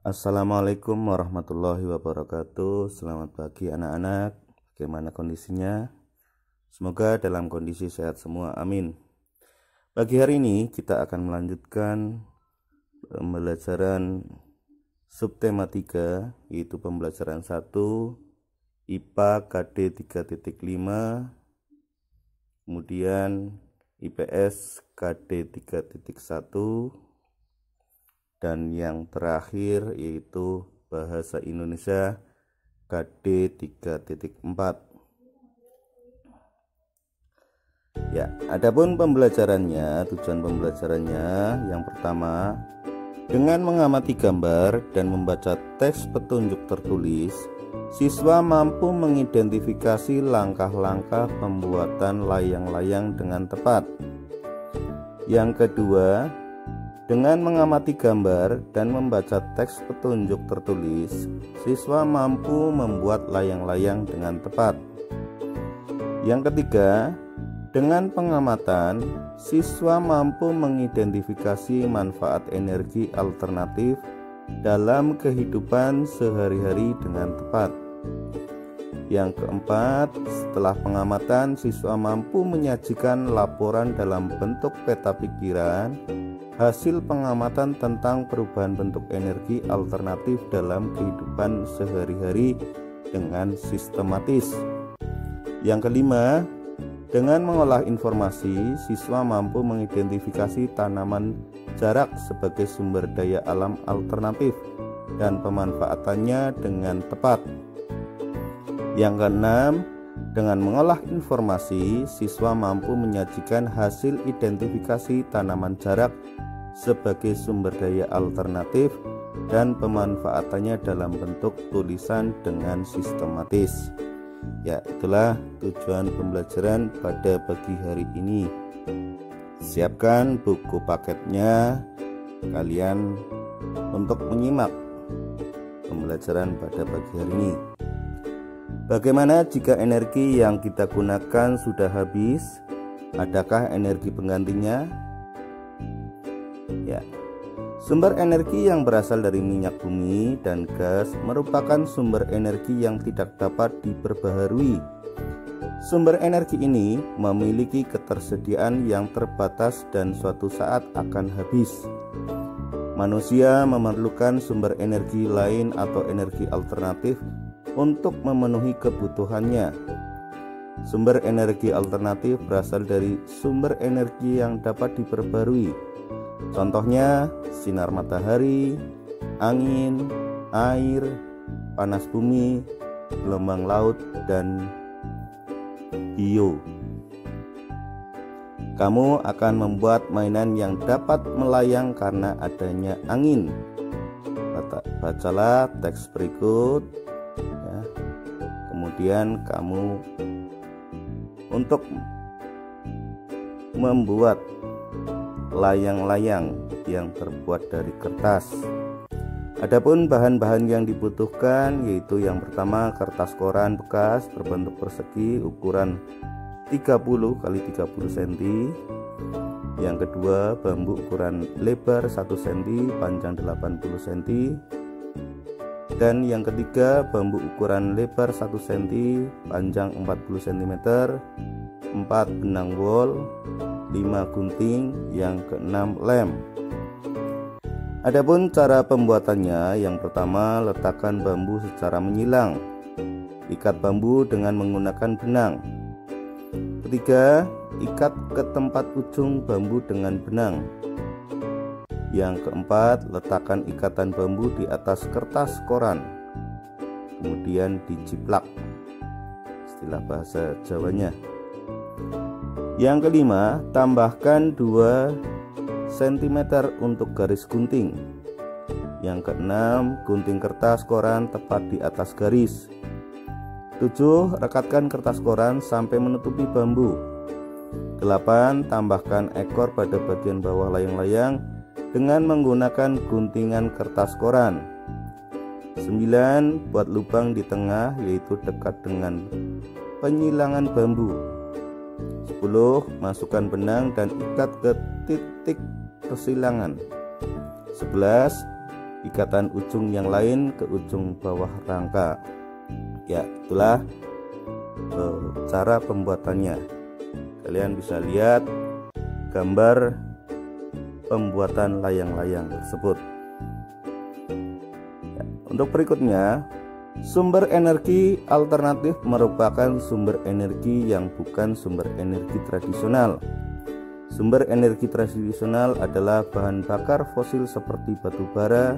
Assalamualaikum warahmatullahi wabarakatuh. Selamat pagi anak-anak. Bagaimana kondisinya? Semoga dalam kondisi sehat semua. Amin. Pagi hari ini kita akan melanjutkan pembelajaran subtema 3, yaitu pembelajaran 1 IPA KD 3.5, kemudian IPS KD 3.1, dan yang terakhir yaitu Bahasa Indonesia KD 3.4. Ya, adapun pembelajarannya, tujuan pembelajarannya yang pertama, dengan mengamati gambar dan membaca teks petunjuk tertulis, siswa mampu mengidentifikasi langkah-langkah pembuatan layang-layang dengan tepat. Yang kedua, dengan mengamati gambar dan membaca teks petunjuk tertulis, siswa mampu membuat layang-layang dengan tepat. Yang ketiga, dengan pengamatan, siswa mampu mengidentifikasi manfaat energi alternatif dalam kehidupan sehari-hari dengan tepat. Yang keempat, setelah pengamatan, siswa mampu menyajikan laporan dalam bentuk peta pikiran hasil pengamatan tentang perubahan bentuk energi alternatif dalam kehidupan sehari-hari dengan sistematis. Yang kelima, dengan mengolah informasi, siswa mampu mengidentifikasi tanaman jarak sebagai sumber daya alam alternatif dan pemanfaatannya dengan tepat. Yang keenam, dengan mengolah informasi, siswa mampu menyajikan hasil identifikasi tanaman jarak sebagai sumber daya alternatif dan pemanfaatannya dalam bentuk tulisan dengan sistematis. Ya, itulah tujuan pembelajaran pada pagi hari ini. Siapkan buku paketnya kalian untuk menyimak pembelajaran pada pagi hari ini. Bagaimana jika energi yang kita gunakan sudah habis? Adakah energi penggantinya? Ya, sumber energi yang berasal dari minyak bumi dan gas merupakan sumber energi yang tidak dapat diperbaharui. Sumber energi ini memiliki ketersediaan yang terbatas dan suatu saat akan habis. Manusia memerlukan sumber energi lain atau energi alternatif untuk memenuhi kebutuhannya. Sumber energi alternatif berasal dari sumber energi yang dapat diperbarui. Contohnya sinar matahari, angin, air, panas bumi, gelombang laut, dan bio. Kamu akan membuat mainan yang dapat melayang karena adanya angin. Bacalah teks berikut ya. Kemudian kamu untuk membuat layang-layang yang terbuat dari kertas. Adapun bahan-bahan yang dibutuhkan yaitu yang pertama kertas koran bekas berbentuk persegi ukuran 30 x 30 cm. Yang kedua bambu ukuran lebar 1 cm, panjang 80 cm. Dan yang ketiga bambu ukuran lebar 1 cm, panjang 40 cm, 4 benang wol, 5 gunting, yang keenam lem. Adapun cara pembuatannya, yang pertama letakkan bambu secara menyilang. Ikat bambu dengan menggunakan benang. Ketiga, ikat ke tempat ujung bambu dengan benang. Yang keempat, letakkan ikatan bambu di atas kertas koran. Kemudian dijiplak. Istilah bahasa Jawanya. Yang kelima, tambahkan 2 cm untuk garis gunting. Yang keenam, gunting kertas koran tepat di atas garis. 7. Rekatkan kertas koran sampai menutupi bambu. 8. Tambahkan ekor pada bagian bawah layang-layang dengan menggunakan guntingan kertas koran. 9. Buat lubang di tengah, yaitu dekat dengan penyilangan bambu. 10. Masukkan benang dan ikat ke titik persilangan. 11. ikatan ujung yang lain ke ujung bawah rangka. Ya, itulah cara pembuatannya. Kalian bisa lihat gambar pembuatan layang-layang tersebut. Ya, untuk berikutnya, sumber energi alternatif merupakan sumber energi yang bukan sumber energi tradisional. Sumber energi tradisional adalah bahan bakar fosil seperti batu bara,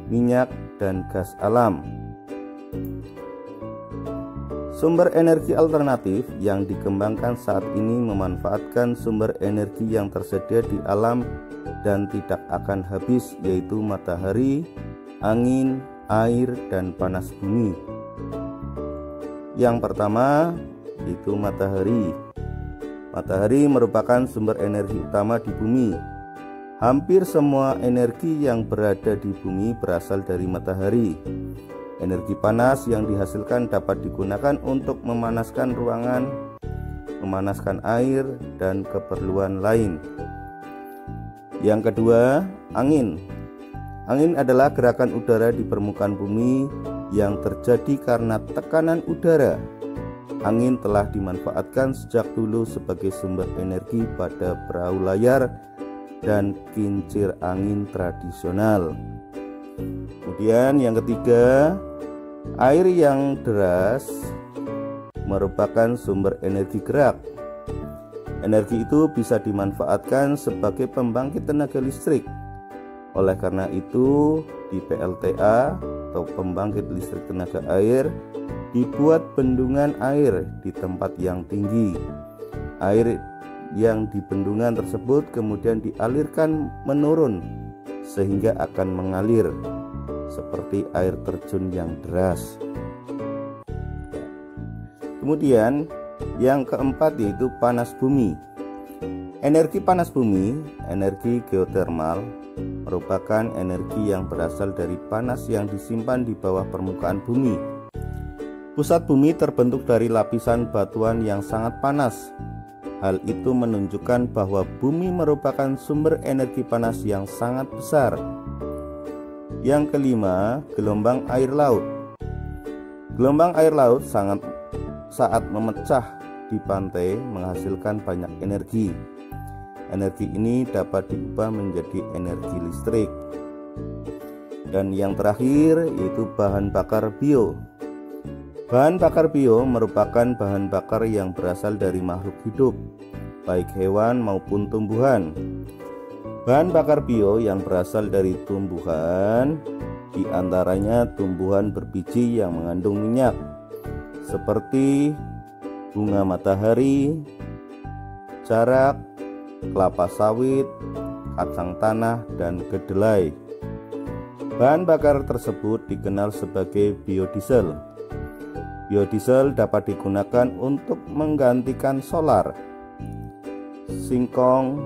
minyak, dan gas alam. Sumber energi alternatif yang dikembangkan saat ini memanfaatkan sumber energi yang tersedia di alam dan tidak akan habis, yaitu matahari, angin, air, dan panas bumi. Yang pertama yaitu matahari. Matahari merupakan sumber energi utama di bumi. Hampir semua energi yang berada di bumi berasal dari matahari. Energi panas yang dihasilkan dapat digunakan untuk memanaskan ruangan, memanaskan air, dan keperluan lain. Yang kedua, angin. Angin adalah gerakan udara di permukaan bumi yang terjadi karena tekanan udara. Angin telah dimanfaatkan sejak dulu sebagai sumber energi pada perahu layar dan kincir angin tradisional. Kemudian yang ketiga, air yang deras merupakan sumber energi gerak. Energi itu bisa dimanfaatkan sebagai pembangkit tenaga listrik. Oleh karena itu, di PLTA atau pembangkit listrik tenaga air dibuat bendungan air di tempat yang tinggi. Air yang di bendungan tersebut kemudian dialirkan menurun sehingga akan mengalir seperti air terjun yang deras. Kemudian yang keempat yaitu panas bumi. Energi panas bumi, energi geotermal, merupakan energi yang berasal dari panas yang disimpan di bawah permukaan bumi. Pusat bumi terbentuk dari lapisan batuan yang sangat panas. Hal itu menunjukkan bahwa bumi merupakan sumber energi panas yang sangat besar. Yang kelima, gelombang air laut. Gelombang air laut saat memecah di pantai menghasilkan banyak energi. Energi ini dapat diubah menjadi energi listrik. Dan yang terakhir yaitu bahan bakar bio. Bahan bakar bio merupakan bahan bakar yang berasal dari makhluk hidup, baik hewan maupun tumbuhan. Bahan bakar bio yang berasal dari tumbuhan, diantaranya tumbuhan berbiji yang mengandung minyak, seperti bunga matahari, jarak, kelapa sawit, kacang tanah, dan kedelai. Bahan bakar tersebut dikenal sebagai biodiesel. Biodiesel dapat digunakan untuk menggantikan solar. Singkong,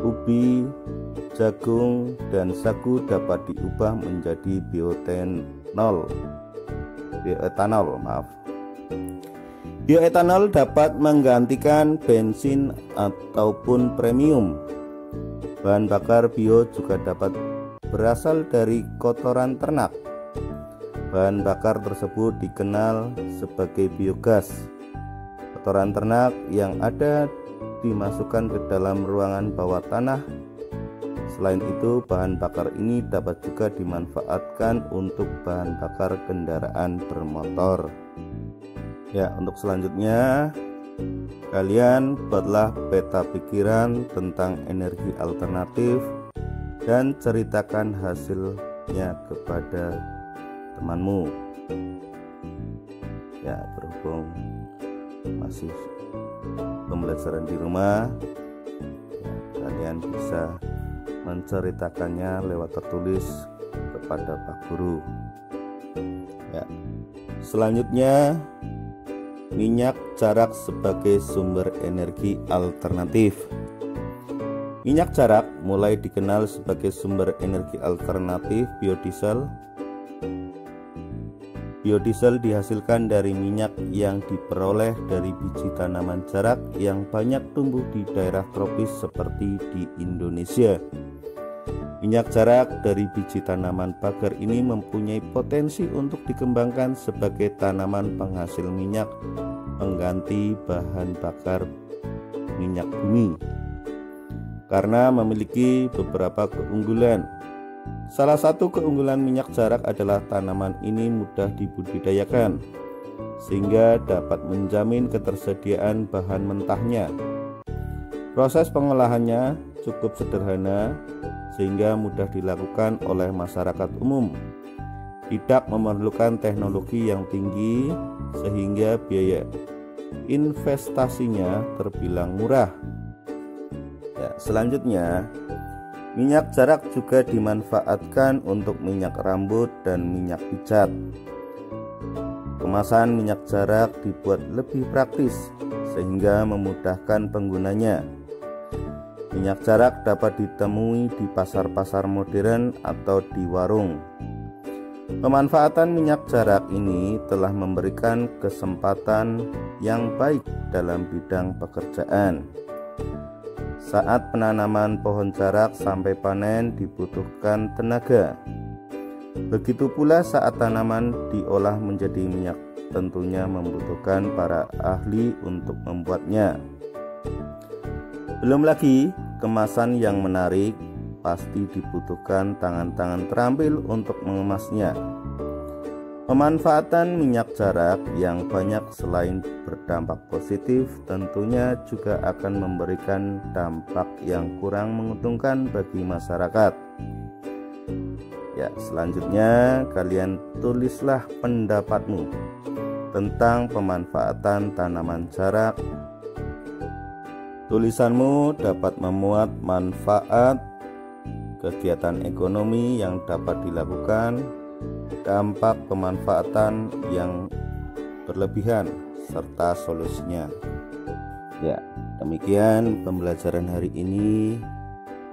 ubi, jagung, dan sagu dapat diubah menjadi bioetanol. Bioetanol dapat menggantikan bensin ataupun premium. Bahan bakar bio juga dapat berasal dari kotoran ternak. Bahan bakar tersebut dikenal sebagai biogas. Kotoran ternak yang ada dimasukkan ke dalam ruangan bawah tanah. Selain itu, bahan bakar ini dapat juga dimanfaatkan untuk bahan bakar kendaraan bermotor. Ya, untuk selanjutnya kalian buatlah peta pikiran tentang energi alternatif dan ceritakan hasilnya kepada temanmu. Ya, berhubung masih pembelajaran di rumah, ya, kalian bisa menceritakannya lewat tertulis kepada Pak Guru. Ya, selanjutnya minyak jarak sebagai sumber energi alternatif. Minyak jarak mulai dikenal sebagai sumber energi alternatif biodiesel. Biodiesel dihasilkan dari minyak yang diperoleh dari biji tanaman jarak yang banyak tumbuh di daerah tropis seperti di Indonesia. Minyak jarak dari biji tanaman pagar ini mempunyai potensi untuk dikembangkan sebagai tanaman penghasil minyak pengganti bahan bakar minyak bumi karena memiliki beberapa keunggulan. Salah satu keunggulan minyak jarak adalah tanaman ini mudah dibudidayakan sehingga dapat menjamin ketersediaan bahan mentahnya. Proses pengolahannya cukup sederhana sehingga mudah dilakukan oleh masyarakat umum. Tidak memerlukan teknologi yang tinggi sehingga biaya investasinya terbilang murah. Selanjutnya, minyak jarak juga dimanfaatkan untuk minyak rambut dan minyak pijat. Kemasan minyak jarak dibuat lebih praktis sehingga memudahkan penggunanya. Minyak jarak dapat ditemui di pasar-pasar modern atau di warung. Pemanfaatan minyak jarak ini telah memberikan kesempatan yang baik dalam bidang pekerjaan. Saat penanaman pohon jarak sampai panen dibutuhkan tenaga. Begitu pula saat tanaman diolah menjadi minyak, tentunya membutuhkan para ahli untuk membuatnya. Belum lagi kemasan yang menarik, pasti dibutuhkan tangan-tangan terampil untuk mengemasnya. Pemanfaatan minyak jarak yang banyak selain berdampak positif, tentunya juga akan memberikan dampak yang kurang menguntungkan bagi masyarakat. Selanjutnya kalian tulislah pendapatmu tentang pemanfaatan tanaman jarak. Tulisanmu dapat memuat manfaat, kegiatan ekonomi yang dapat dilakukan, dampak pemanfaatan yang berlebihan, serta solusinya. Demikian pembelajaran hari ini.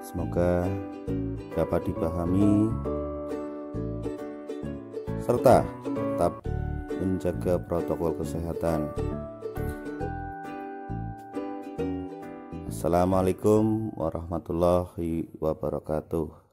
Semoga dapat dipahami serta tetap menjaga protokol kesehatan. Assalamualaikum warahmatullahi wabarakatuh.